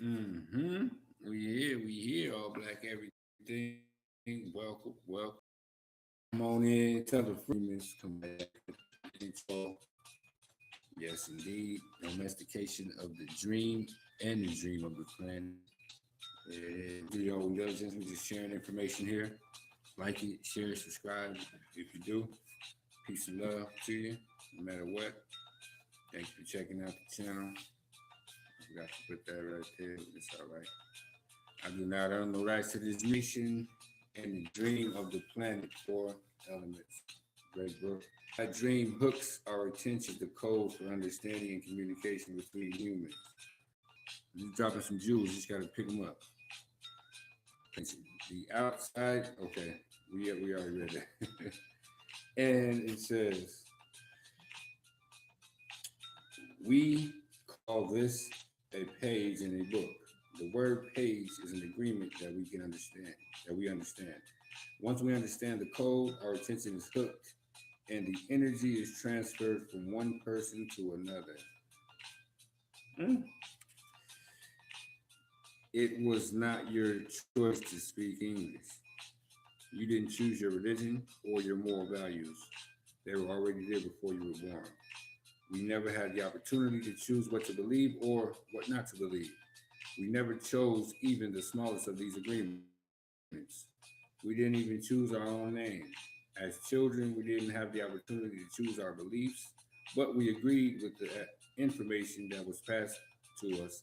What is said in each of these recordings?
Mm-hmm. We here, all black everything. Welcome. Come on in, tell the freedoms, come back intro. Yes, indeed. Domestication of the dream and the dream of the planet. Do your own diligence. We're just sharing information here. Like it, share, subscribe if you do. Peace and love to you, no matter what. Thanks for checking out the channel. I forgot to put that right there. It's all right. I do not own the rights to this mission and the dream of the planet for elements. Great book. That dream hooks our attention to code for understanding and communication between humans. You dropping some jewels, you just got to pick them up. The outside, okay, we already read that. And it says, we call this a page in a book. The word page is an agreement that we can understand, that we understand. Once we understand the code, our attention is hooked and the energy is transferred from one person to another. Mm. It was not your choice to speak English. You didn't choose your religion or your moral values. They were already there before you were born. We never had the opportunity to choose what to believe or what not to believe. We never chose even the smallest of these agreements. We didn't even choose our own name. As children, we didn't have the opportunity to choose our beliefs, but we agreed with the information that was passed to us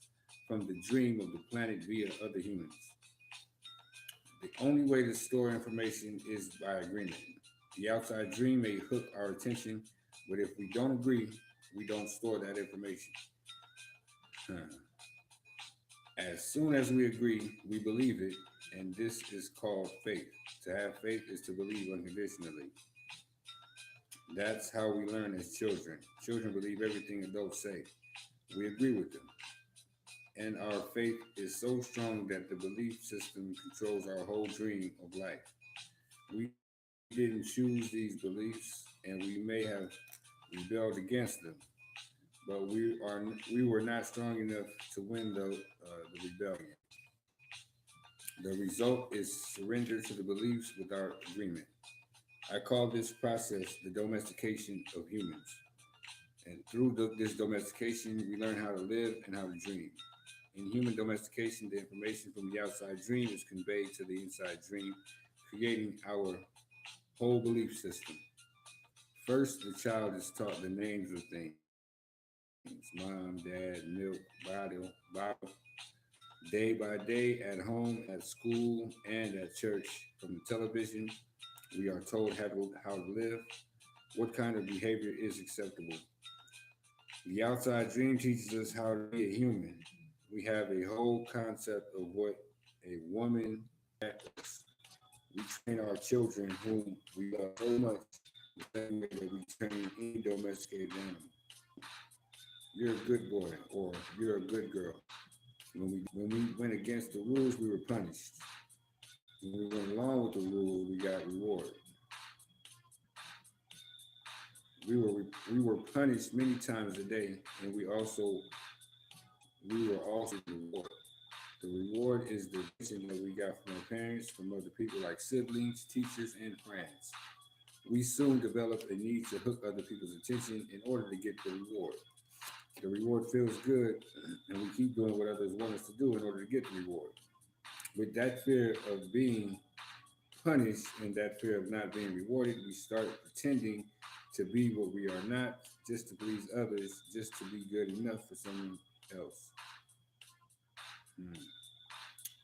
from the dream of the planet via other humans. The only way to store information is by agreement. The outside dream may hook our attention, but if we don't agree, we don't store that information. Huh. As soon as we agree, we believe it, and this is called faith. To have faith is to believe unconditionally. That's how we learn as children. Children believe everything adults say. We agree with them. And our faith is so strong that the belief system controls our whole dream of life. We didn't choose these beliefs, and we may have rebelled against them, but we were not strong enough to win the rebellion. The result is surrender to the beliefs without agreement. I call this process the domestication of humans. And through this domestication, we learn how to live and how to dream. In human domestication, the information from the outside dream is conveyed to the inside dream, creating our whole belief system. First, the child is taught the names of things: mom, dad, milk, bottle. Day by day, at home, at school, and at church. From the television, we are told how to live, what kind of behavior is acceptable. The outside dream teaches us how to be a human. We have a whole concept of what a woman is. We train our children, whom we love so much, the same way that we train any domesticated animal. You're a good boy, or you're a good girl. When we went against the rules, we were punished. When we went along with the rule, we got rewarded. We were punished many times a day, and we were also rewarded. The reward is the attention that we got from our parents, from other people like siblings, teachers, and friends. We soon develop a need to hook other people's attention in order to get the reward. The reward feels good, and we keep doing what others want us to do in order to get the reward. With that fear of being punished and that fear of not being rewarded, we start pretending to be what we are not, just to please others, just to be good enough for someone else. Hmm.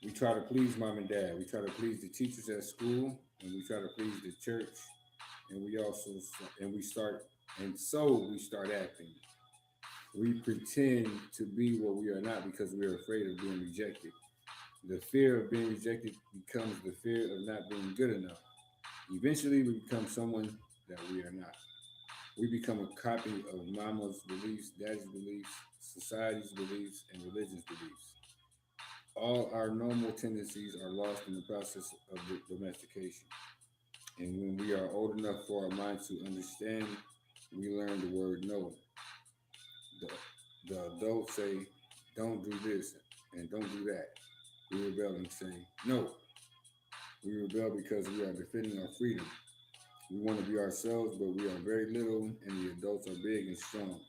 We try to please mom and dad. We try to please the teachers at school, and we try to please the church, and we also and we start and so we start acting. We pretend to be what we are not because we are afraid of being rejected. The fear of being rejected becomes the fear of not being good enough. Eventually, we become someone that we are not. We become a copy of mama's beliefs, daddy's beliefs, society's beliefs, and religion's beliefs. All our normal tendencies are lost in the process of domestication. And when we are old enough for our minds to understand, we learn the word no. The, the adults say, don't do this. and don't do that. We rebel and say, no. We rebel because we are defending our freedom. We want to be ourselves, but we are very little, and the adults are big and strong.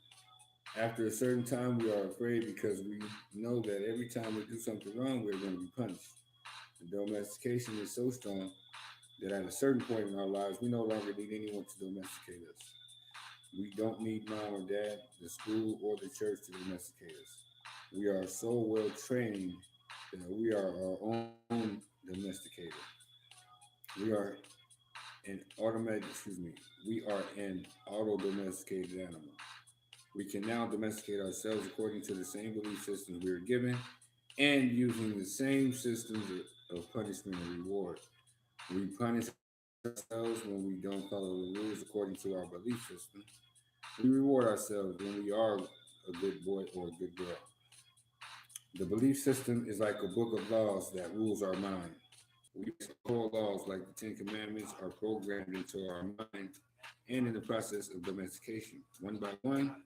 After a certain time, we are afraid because we know that every time we do something wrong, we're going to be punished. The domestication is so strong that at a certain point in our lives, we no longer need anyone to domesticate us. We don't need mom or dad, the school, or the church to domesticate us. We are so well trained that we are our own domesticator. We are we are an auto domesticated animal. We can now domesticate ourselves according to the same belief systems we were given and using the same systems of punishment and reward. We punish ourselves when we don't follow the rules according to our belief system. We reward ourselves when we are a good boy or a good girl. The belief system is like a book of laws that rules our mind. We core laws like the Ten Commandments are programmed into our mind and in the process of domestication. One by one,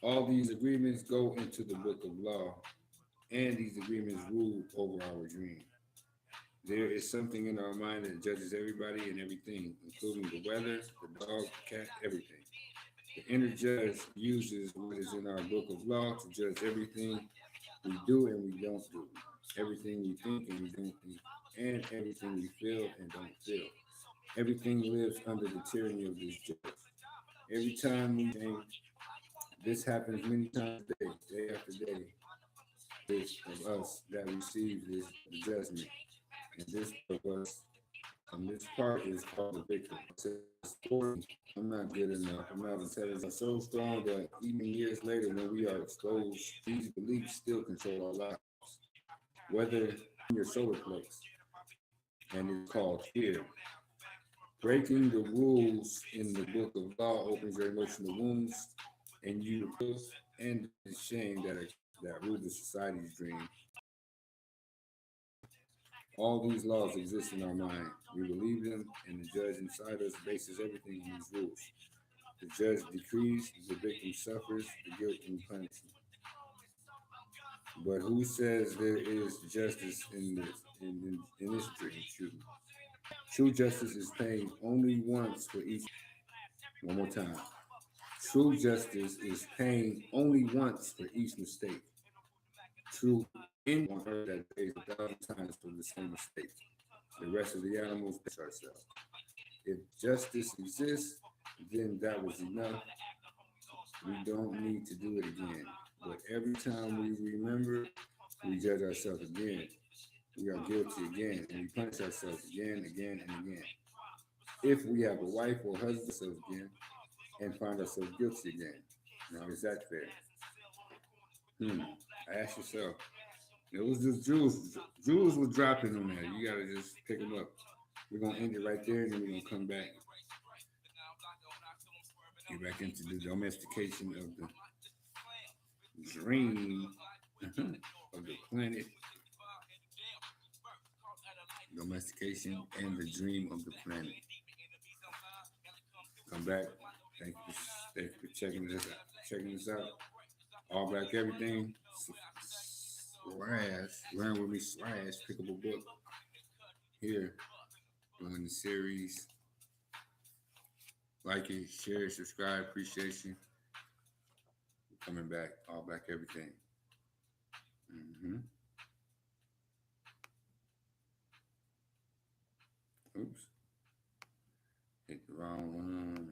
all these agreements go into the book of law, and these agreements rule over our dream. There is something in our mind that judges everybody and everything, including the weather, the dog, the cat, everything. The inner judge uses what is in our book of law to judge everything we do and we don't do, everything we think and we don't think, and everything we feel and don't feel. Everything lives under the tyranny of this judge. Every time we change, this happens many times a day after day. This of us that receives this the judgment, and this part of us, and this part is called the victim. I'm not good enough. I'm not intelligent. So strong that even years later, when we are exposed, these beliefs still control our lives. Whether in your solar plex, and it's called fear. Breaking the rules in the book of law opens your emotional wounds, and you feel and the shame that rule the society's dream. All these laws exist in our mind. We believe them, and the judge inside us bases everything on these rules. The judge decrees, the victim suffers, the guilt and punishment. But who says there is justice in this dream? Excuse me. True justice is paid only once for each. One more time. True justice is paying only once for each mistake. True in on earth that pays 1,000 times for the same mistake. The rest of the animals pitch ourselves. If justice exists, then that was enough. We don't need to do it again. But every time we remember, we judge ourselves again. We are guilty again, and we punish ourselves again, again, and again. If we have a wife or husband ourselves again and find ourselves guilty again. Now, is that fair? Ask yourself. It was just Jules. Jules was dropping on there. You gotta just pick them up. We're gonna end it right there, and then we're gonna come back. Get back into the domestication of the dream of the planet. Domestication and the dream of the planet. Come back. Thank you for checking this out. All Black Everything. Learn with me / pick up a book here doing the series. Like it, share, subscribe, appreciation. Coming back, All Black Everything. Oops. Hit the wrong one.